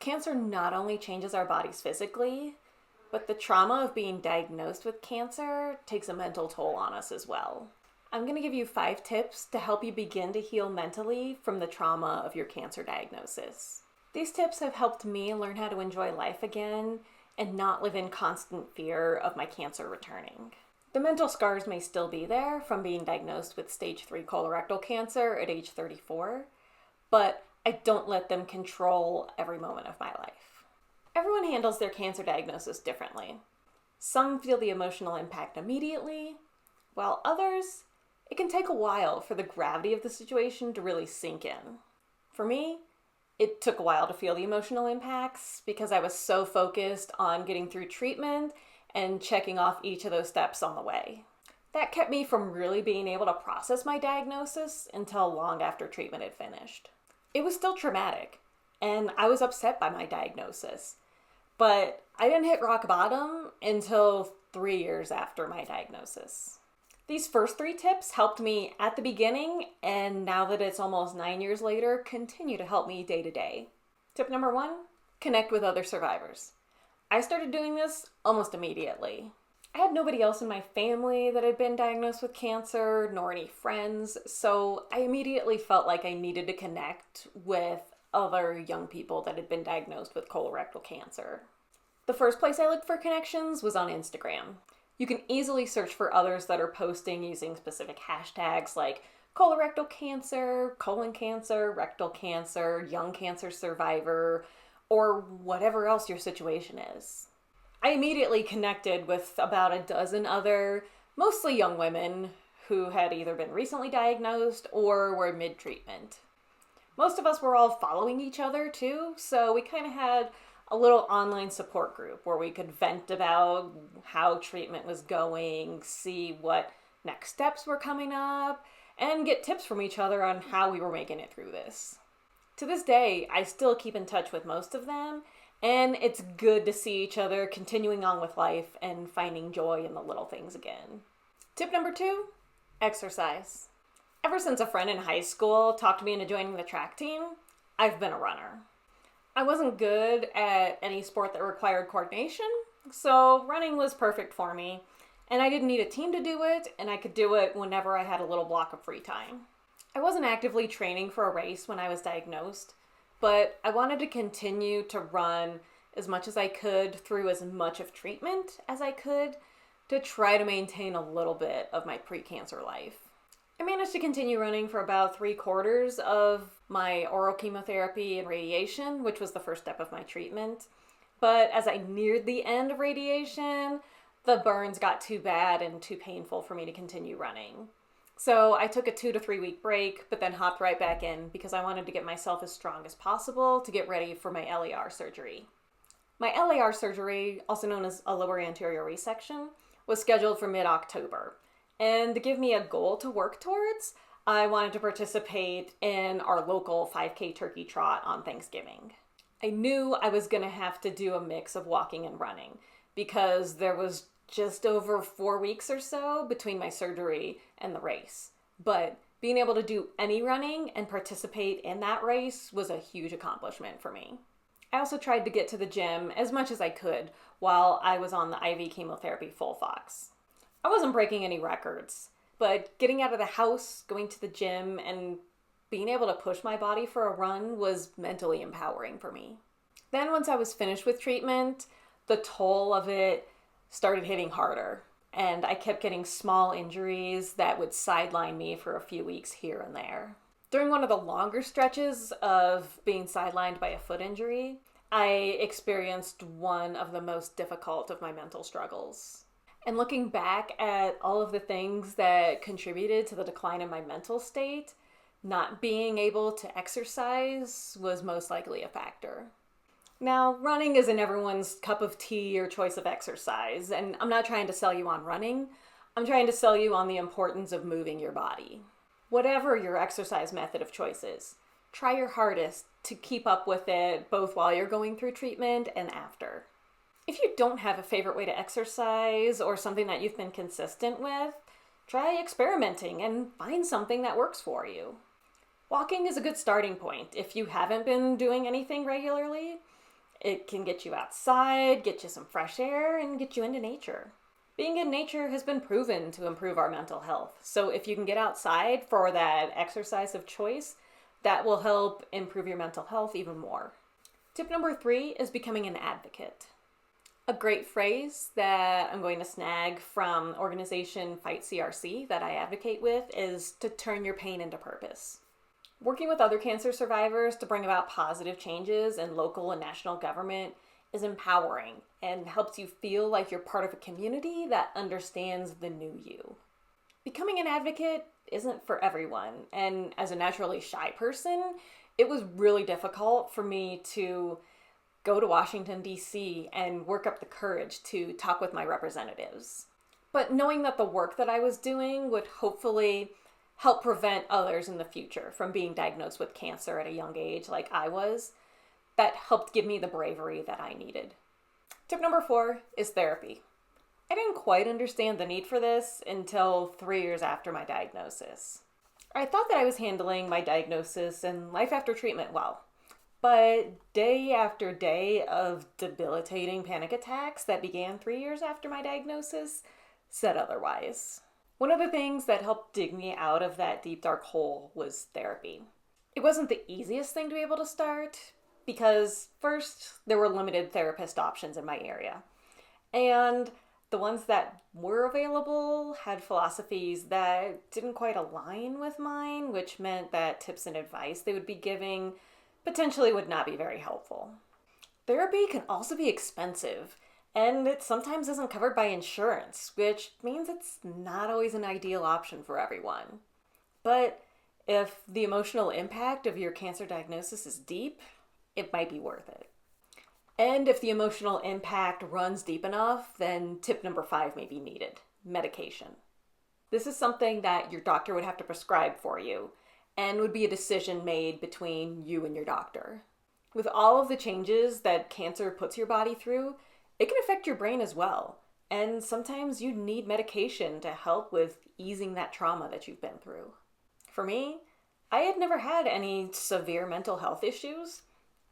Cancer not only changes our bodies physically, but the trauma of being diagnosed with cancer takes a mental toll on us as well. I'm going to give you 5 tips to help you begin to heal mentally from the trauma of your cancer diagnosis. These tips have helped me learn how to enjoy life again and not live in constant fear of my cancer returning. The mental scars may still be there from being diagnosed with stage 3 colorectal cancer at age 34, but I don't let them control every moment of my life. Everyone handles their cancer diagnosis differently. Some feel the emotional impact immediately, while others, it can take a while for the gravity of the situation to really sink in. For me, it took a while to feel the emotional impacts because I was so focused on getting through treatment and checking off each of those steps on the way. That kept me from really being able to process my diagnosis until long after treatment had finished. It was still traumatic, and I was upset by my diagnosis, but I didn't hit rock bottom until 3 years after my diagnosis. These first 3 tips helped me at the beginning, and now that it's almost 9 years later, continue to help me day to day. Tip number 1, connect with other survivors. I started doing this almost immediately. I had nobody else in my family that had been diagnosed with cancer, nor any friends, so I immediately felt like I needed to connect with other young people that had been diagnosed with colorectal cancer. The first place I looked for connections was on Instagram. You can easily search for others that are posting using specific hashtags like colorectal cancer, colon cancer, rectal cancer, young cancer survivor, or whatever else your situation is. I immediately connected with about a dozen other, mostly young women who had either been recently diagnosed or were mid-treatment. Most of us were all following each other too, so we kind of had a little online support group where we could vent about how treatment was going, see what next steps were coming up, and get tips from each other on how we were making it through this. To this day, I still keep in touch with most of them, and it's good to see each other continuing on with life and finding joy in the little things again. Tip number 2, exercise. Ever since a friend in high school talked me into joining the track team, I've been a runner. I wasn't good at any sport that required coordination, so running was perfect for me, and I didn't need a team to do it, and I could do it whenever I had a little block of free time. I wasn't actively training for a race when I was diagnosed, but I wanted to continue to run as much as I could through as much of treatment as I could to try to maintain a little bit of my pre-cancer life. I managed to continue running for about 3/4 of my oral chemotherapy and radiation, which was the first step of my treatment. But as I neared the end of radiation, the burns got too bad and too painful for me to continue running. So I took a 2 to 3 week break, but then hopped right back in because I wanted to get myself as strong as possible to get ready for my LAR surgery. My LAR surgery, also known as a lower anterior resection, was scheduled for mid-October. And to give me a goal to work towards, I wanted to participate in our local 5K turkey trot on Thanksgiving. I knew I was going to have to do a mix of walking and running because there was just over 4 weeks or so between my surgery and the race. But being able to do any running and participate in that race was a huge accomplishment for me. I also tried to get to the gym as much as I could while I was on the IV chemotherapy FOLFOX. I wasn't breaking any records, but getting out of the house, going to the gym, and being able to push my body for a run was mentally empowering for me. Then once I was finished with treatment, the toll of it started hitting harder, and I kept getting small injuries that would sideline me for a few weeks here and there. During one of the longer stretches of being sidelined by a foot injury, I experienced one of the most difficult of my mental struggles. And looking back at all of the things that contributed to the decline in my mental state, not being able to exercise was most likely a factor. Now, running isn't everyone's cup of tea or choice of exercise, and I'm not trying to sell you on running. I'm trying to sell you on the importance of moving your body. Whatever your exercise method of choice is, try your hardest to keep up with it both while you're going through treatment and after. If you don't have a favorite way to exercise or something that you've been consistent with, try experimenting and find something that works for you. Walking is a good starting point if you haven't been doing anything regularly. It can get you outside, get you some fresh air, and get you into nature. Being in nature has been proven to improve our mental health. So if you can get outside for that exercise of choice, that will help improve your mental health even more. Tip number 3 is becoming an advocate. A great phrase that I'm going to snag from organization Fight CRC that I advocate with is to turn your pain into purpose. Working with other cancer survivors to bring about positive changes in local and national government is empowering and helps you feel like you're part of a community that understands the new you. Becoming an advocate isn't for everyone, and as a naturally shy person, it was really difficult for me to go to Washington, D.C. and work up the courage to talk with my representatives. But knowing that the work that I was doing would hopefully help prevent others in the future from being diagnosed with cancer at a young age like I was, that helped give me the bravery that I needed. Tip number 4 is therapy. I didn't quite understand the need for this until 3 years after my diagnosis. I thought that I was handling my diagnosis and life after treatment well. But day after day of debilitating panic attacks that began 3 years after my diagnosis said otherwise. One of the things that helped dig me out of that deep, dark hole was therapy. It wasn't the easiest thing to be able to start because, first, there were limited therapist options in my area. And the ones that were available had philosophies that didn't quite align with mine, which meant that tips and advice they would be giving potentially would not be very helpful. Therapy can also be expensive, and it sometimes isn't covered by insurance, which means it's not always an ideal option for everyone. But if the emotional impact of your cancer diagnosis is deep, it might be worth it. And if the emotional impact runs deep enough, then tip number 5 may be needed: medication. This is something that your doctor would have to prescribe for you, and would be a decision made between you and your doctor. With all of the changes that cancer puts your body through, it can affect your brain as well. And sometimes you need medication to help with easing that trauma that you've been through. For me, I had never had any severe mental health issues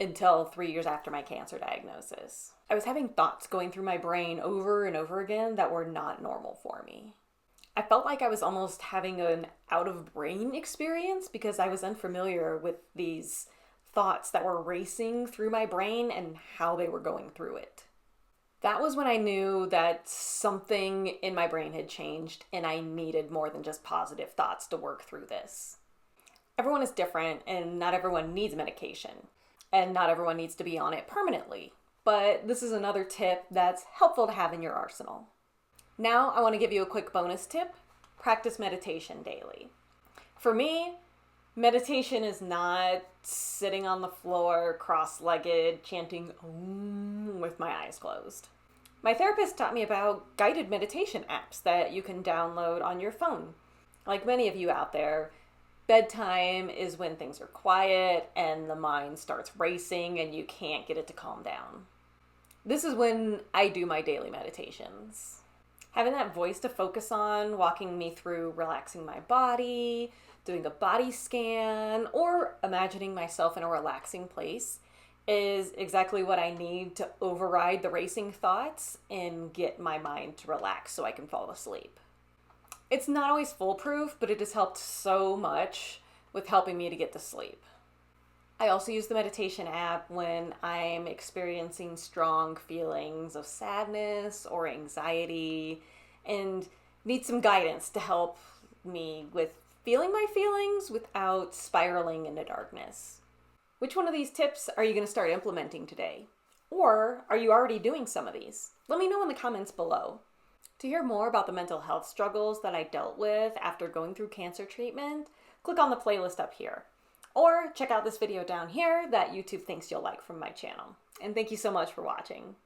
until 3 years after my cancer diagnosis. I was having thoughts going through my brain over and over again that were not normal for me. I felt like I was almost having an out-of-brain experience because I was unfamiliar with these thoughts that were racing through my brain and how they were going through it. That was when I knew that something in my brain had changed and I needed more than just positive thoughts to work through this. Everyone is different and not everyone needs medication, and not everyone needs to be on it permanently. But this is another tip that's helpful to have in your arsenal. Now I want to give you a quick bonus tip: practice meditation daily. For me, meditation is not sitting on the floor cross-legged chanting Om with my eyes closed. My therapist taught me about guided meditation apps that you can download on your phone. Like many of you out there, bedtime is when things are quiet and the mind starts racing and you can't get it to calm down. This is when I do my daily meditations. Having that voice to focus on, walking me through relaxing my body, doing a body scan, or imagining myself in a relaxing place is exactly what I need to override the racing thoughts and get my mind to relax so I can fall asleep. It's not always foolproof, but it has helped so much with helping me to get to sleep. I also use the meditation app when I'm experiencing strong feelings of sadness or anxiety and need some guidance to help me with feeling my feelings without spiraling into darkness. Which one of these tips are you going to start implementing today? Or are you already doing some of these? Let me know in the comments below. To hear more about the mental health struggles that I dealt with after going through cancer treatment, click on the playlist up here. Or check out this video down here that YouTube thinks you'll like from my channel. And thank you so much for watching.